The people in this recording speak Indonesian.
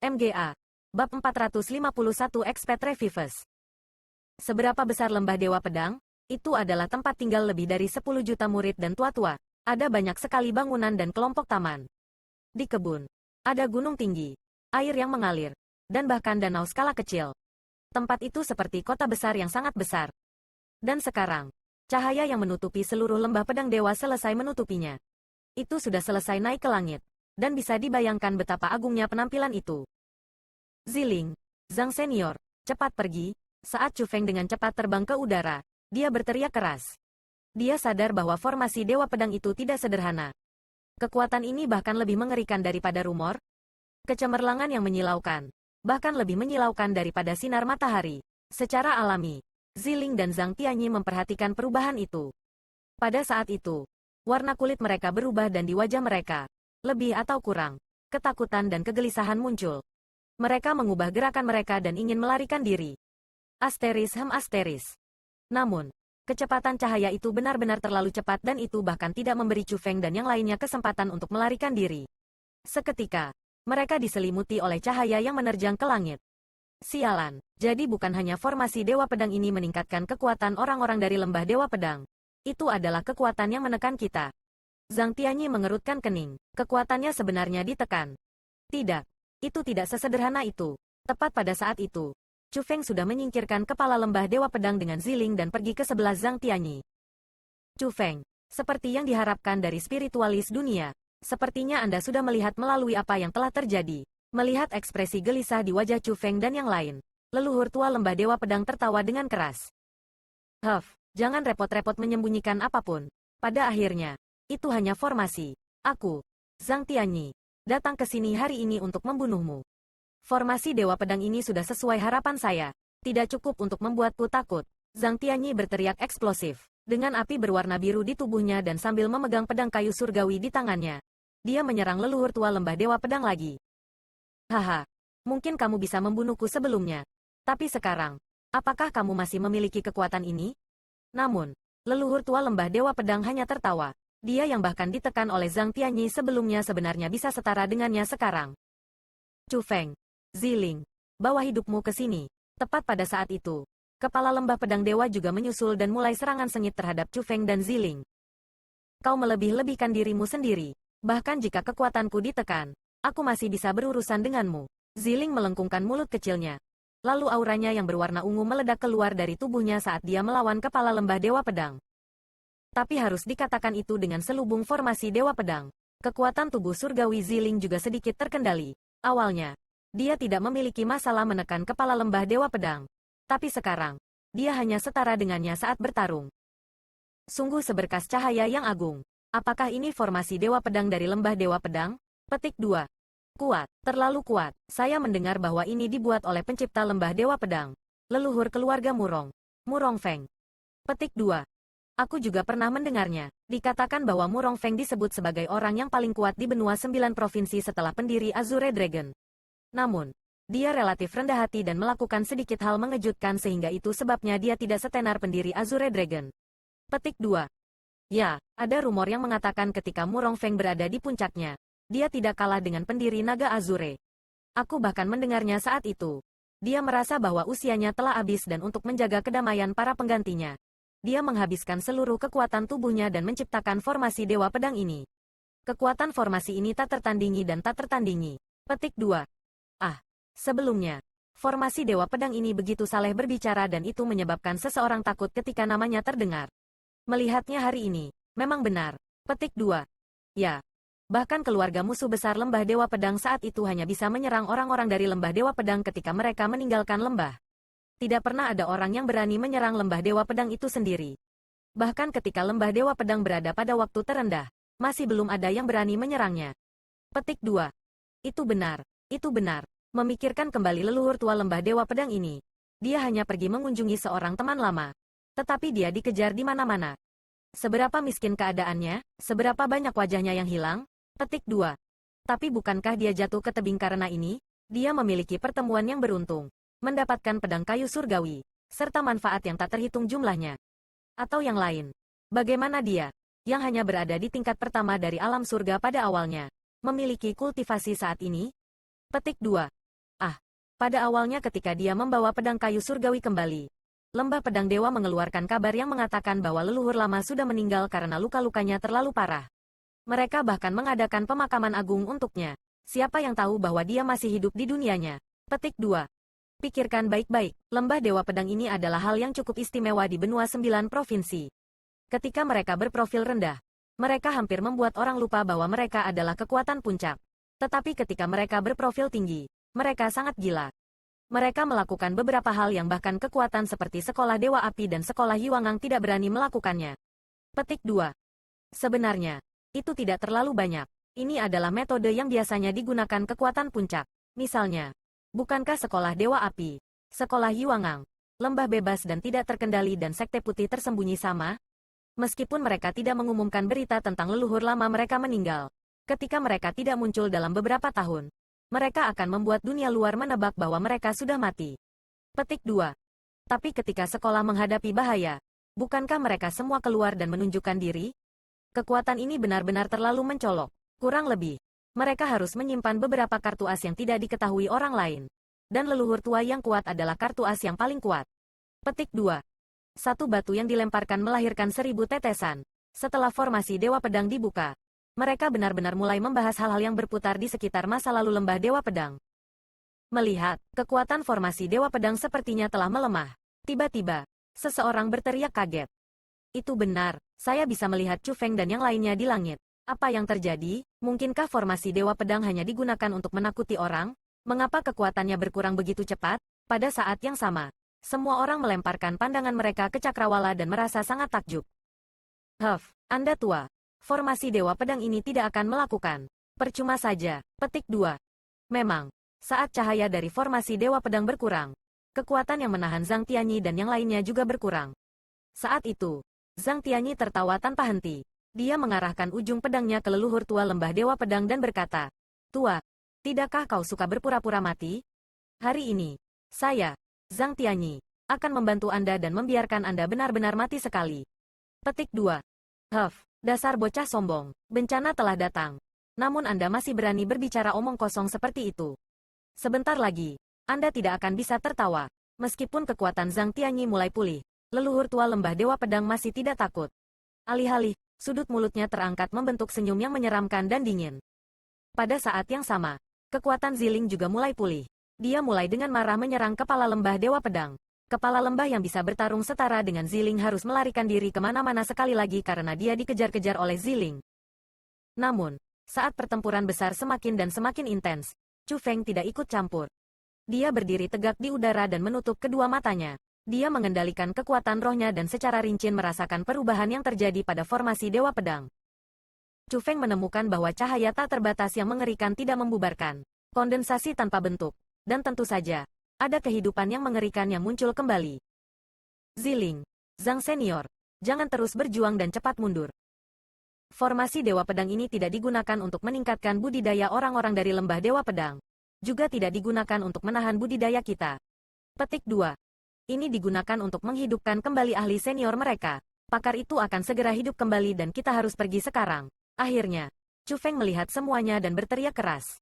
MGA. Bab 451 Expert Revivers. Seberapa besar lembah Dewa Pedang? Itu adalah tempat tinggal lebih dari 10 juta murid dan tua-tua. Ada banyak sekali bangunan dan kelompok taman. Di kebun, ada gunung tinggi, air yang mengalir, dan bahkan danau skala kecil. Tempat itu seperti kota besar yang sangat besar. Dan sekarang, cahaya yang menutupi seluruh lembah pedang dewa selesai menutupinya. Itu sudah selesai naik ke langit, dan bisa dibayangkan betapa agungnya penampilan itu. Ziling, Zhang Senior, cepat pergi. Saat Chu Feng dengan cepat terbang ke udara, dia berteriak keras. Dia sadar bahwa formasi Dewa Pedang itu tidak sederhana. Kekuatan ini bahkan lebih mengerikan daripada rumor. Kecemerlangan yang menyilaukan, bahkan lebih menyilaukan daripada sinar matahari. Secara alami, Ziling dan Zhang Tianyi memperhatikan perubahan itu. Pada saat itu, warna kulit mereka berubah dan di wajah mereka, lebih atau kurang, ketakutan dan kegelisahan muncul. Mereka mengubah gerakan mereka dan ingin melarikan diri. Asteris. Namun, kecepatan cahaya itu benar-benar terlalu cepat dan itu bahkan tidak memberi Chu Feng dan yang lainnya kesempatan untuk melarikan diri. Seketika, mereka diselimuti oleh cahaya yang menerjang ke langit. Sialan, jadi bukan hanya formasi Dewa Pedang ini meningkatkan kekuatan orang-orang dari lembah Dewa Pedang. Itu adalah kekuatan yang menekan kita. Zhang Tianyi mengerutkan kening. Kekuatannya sebenarnya ditekan. Tidak, itu tidak sesederhana itu. Tepat pada saat itu, Chu Feng sudah menyingkirkan kepala lembah Dewa Pedang dengan Ziling dan pergi ke sebelah Zhang Tianyi. Chu Feng, seperti yang diharapkan dari spiritualis dunia, sepertinya Anda sudah melihat melalui apa yang telah terjadi. Melihat ekspresi gelisah di wajah Chu Feng dan yang lain, leluhur tua lembah Dewa Pedang tertawa dengan keras. Jangan repot-repot menyembunyikan apapun. Pada akhirnya, itu hanya formasi. Aku, Zhang Tianyi, datang ke sini hari ini untuk membunuhmu. Formasi Dewa Pedang ini sudah sesuai harapan saya. Tidak cukup untuk membuatku takut. Zhang Tianyi berteriak eksplosif. Dengan api berwarna biru di tubuhnya dan sambil memegang pedang kayu surgawi di tangannya, dia menyerang leluhur tua lembah Dewa Pedang lagi. Haha, mungkin kamu bisa membunuhku sebelumnya. Tapi sekarang, apakah kamu masih memiliki kekuatan ini? Namun, leluhur tua lembah Dewa Pedang hanya tertawa. Dia yang bahkan ditekan oleh Zhang Tianyi sebelumnya sebenarnya bisa setara dengannya sekarang. Chu Feng, Ziling, bawa hidupmu ke sini. Tepat pada saat itu, kepala lembah pedang dewa juga menyusul dan mulai serangan sengit terhadap Chu Feng dan Ziling. Kau melebih-lebihkan dirimu sendiri. Bahkan jika kekuatanku ditekan, aku masih bisa berurusan denganmu. Ziling melengkungkan mulut kecilnya. Lalu auranya yang berwarna ungu meledak keluar dari tubuhnya saat dia melawan kepala lembah Dewa Pedang. Tapi harus dikatakan itu dengan selubung formasi Dewa Pedang. Kekuatan tubuh surgawi Ziling juga sedikit terkendali. Awalnya, dia tidak memiliki masalah menekan kepala lembah Dewa Pedang. Tapi sekarang, dia hanya setara dengannya saat bertarung. Sungguh seberkas cahaya yang agung. Apakah ini formasi Dewa Pedang dari lembah Dewa Pedang? Petik 2. Kuat, terlalu kuat. Saya mendengar bahwa ini dibuat oleh pencipta lembah Dewa Pedang. Leluhur keluarga Murong. Murong Feng. Petik 2. Aku juga pernah mendengarnya. Dikatakan bahwa Murong Feng disebut sebagai orang yang paling kuat di benua 9 provinsi setelah pendiri Azure Dragon. Namun, dia relatif rendah hati dan melakukan sedikit hal mengejutkan sehingga itu sebabnya dia tidak setenar pendiri Azure Dragon. Petik 2. Ya, ada rumor yang mengatakan ketika Murong Feng berada di puncaknya, dia tidak kalah dengan pendiri Naga Azure. Aku bahkan mendengarnya saat itu. Dia merasa bahwa usianya telah habis dan untuk menjaga kedamaian para penggantinya, dia menghabiskan seluruh kekuatan tubuhnya dan menciptakan formasi Dewa Pedang ini. Kekuatan formasi ini tak tertandingi dan tak tertandingi. Petik 2. Sebelumnya, formasi Dewa Pedang ini begitu saleh berbicara dan itu menyebabkan seseorang takut ketika namanya terdengar. Melihatnya hari ini, memang benar. Petik 2. Ya. Bahkan keluarga musuh besar lembah Dewa Pedang saat itu hanya bisa menyerang orang-orang dari lembah Dewa Pedang ketika mereka meninggalkan lembah. Tidak pernah ada orang yang berani menyerang lembah Dewa Pedang itu sendiri. Bahkan ketika lembah Dewa Pedang berada pada waktu terendah, masih belum ada yang berani menyerangnya. Petik 2. Itu benar. Memikirkan kembali leluhur tua lembah Dewa Pedang ini, dia hanya pergi mengunjungi seorang teman lama. Tetapi dia dikejar di mana-mana. Seberapa miskin keadaannya, seberapa banyak wajahnya yang hilang? Petik 2. Tapi bukankah dia jatuh ke tebing karena ini? Dia memiliki pertemuan yang beruntung. Mendapatkan pedang kayu surgawi, serta manfaat yang tak terhitung jumlahnya. Atau yang lain. Bagaimana dia, yang hanya berada di tingkat pertama dari alam surga pada awalnya, memiliki kultivasi saat ini? Petik 2. Pada awalnya ketika dia membawa pedang kayu surgawi kembali, Lembah Pedang Dewa mengeluarkan kabar yang mengatakan bahwa leluhur lama sudah meninggal karena luka-lukanya terlalu parah. Mereka bahkan mengadakan pemakaman agung untuknya. Siapa yang tahu bahwa dia masih hidup di dunianya? Petik 2. Pikirkan baik-baik, Lembah Dewa Pedang ini adalah hal yang cukup istimewa di benua 9 provinsi. Ketika mereka berprofil rendah, mereka hampir membuat orang lupa bahwa mereka adalah kekuatan puncak. Tetapi ketika mereka berprofil tinggi, mereka sangat gila. Mereka melakukan beberapa hal yang bahkan kekuatan seperti Sekolah Dewa Api dan Sekolah Yuangang tidak berani melakukannya. Petik 2. Sebenarnya, itu tidak terlalu banyak. Ini adalah metode yang biasanya digunakan kekuatan puncak. Misalnya, bukankah Sekolah Dewa Api, Sekolah Yuangang, Lembah Bebas dan Tidak Terkendali dan Sekte Putih Tersembunyi sama? Meskipun mereka tidak mengumumkan berita tentang leluhur lama mereka meninggal, ketika mereka tidak muncul dalam beberapa tahun, mereka akan membuat dunia luar menebak bahwa mereka sudah mati. Petik 2. Tapi ketika sekolah menghadapi bahaya, bukankah mereka semua keluar dan menunjukkan diri? Kekuatan ini benar-benar terlalu mencolok. Kurang lebih, mereka harus menyimpan beberapa kartu as yang tidak diketahui orang lain. Dan leluhur tua yang kuat adalah kartu as yang paling kuat. Petik 2. Satu batu yang dilemparkan melahirkan 1000 tetesan. Setelah formasi Dewa Pedang dibuka, mereka benar-benar mulai membahas hal-hal yang berputar di sekitar masa lalu Lembah Dewa Pedang. Melihat kekuatan formasi Dewa Pedang sepertinya telah melemah, tiba-tiba, seseorang berteriak kaget. Itu benar, saya bisa melihat Chu Feng dan yang lainnya di langit. Apa yang terjadi? Mungkinkah formasi Dewa Pedang hanya digunakan untuk menakuti orang? Mengapa kekuatannya berkurang begitu cepat? Pada saat yang sama, semua orang melemparkan pandangan mereka ke Cakrawala dan merasa sangat takjub. Anda tua. Formasi Dewa Pedang ini tidak akan melakukan. Percuma saja. Petik 2. Memang, saat cahaya dari formasi Dewa Pedang berkurang, kekuatan yang menahan Zhang Tianyi dan yang lainnya juga berkurang. Saat itu, Zhang Tianyi tertawa tanpa henti. Dia mengarahkan ujung pedangnya ke leluhur tua Lembah Dewa Pedang dan berkata, "Tua, tidakkah kau suka berpura-pura mati? Hari ini, saya, Zhang Tianyi, akan membantu Anda dan membiarkan Anda benar-benar mati sekali." Petik 2. Dasar bocah sombong, bencana telah datang. Namun Anda masih berani berbicara omong kosong seperti itu. Sebentar lagi, Anda tidak akan bisa tertawa. Meskipun kekuatan Zhang Tianyi mulai pulih, leluhur tua Lembah Dewa Pedang masih tidak takut. Alih-alih, sudut mulutnya terangkat membentuk senyum yang menyeramkan dan dingin. Pada saat yang sama, kekuatan Ziling juga mulai pulih. Dia mulai dengan marah menyerang kepala Lembah Dewa Pedang. Kepala lembah yang bisa bertarung setara dengan Ziling harus melarikan diri kemana-mana sekali lagi karena dia dikejar-kejar oleh Ziling. Namun, saat pertempuran besar semakin dan semakin intens, Chu Feng tidak ikut campur. Dia berdiri tegak di udara dan menutup kedua matanya. Dia mengendalikan kekuatan rohnya dan secara rinci merasakan perubahan yang terjadi pada formasi Dewa Pedang. Chu Feng menemukan bahwa cahaya tak terbatas yang mengerikan tidak membubarkan, kondensasi tanpa bentuk, dan tentu saja, ada kehidupan yang mengerikan yang muncul kembali. Ziling, Zhang Senior, jangan terus berjuang dan cepat mundur. Formasi Dewa Pedang ini tidak digunakan untuk meningkatkan budidaya orang-orang dari Lembah Dewa Pedang. Juga tidak digunakan untuk menahan budidaya kita. Petik 2. Ini digunakan untuk menghidupkan kembali ahli senior mereka. Pakar itu akan segera hidup kembali dan kita harus pergi sekarang. Akhirnya, Chu Feng melihat semuanya dan berteriak keras.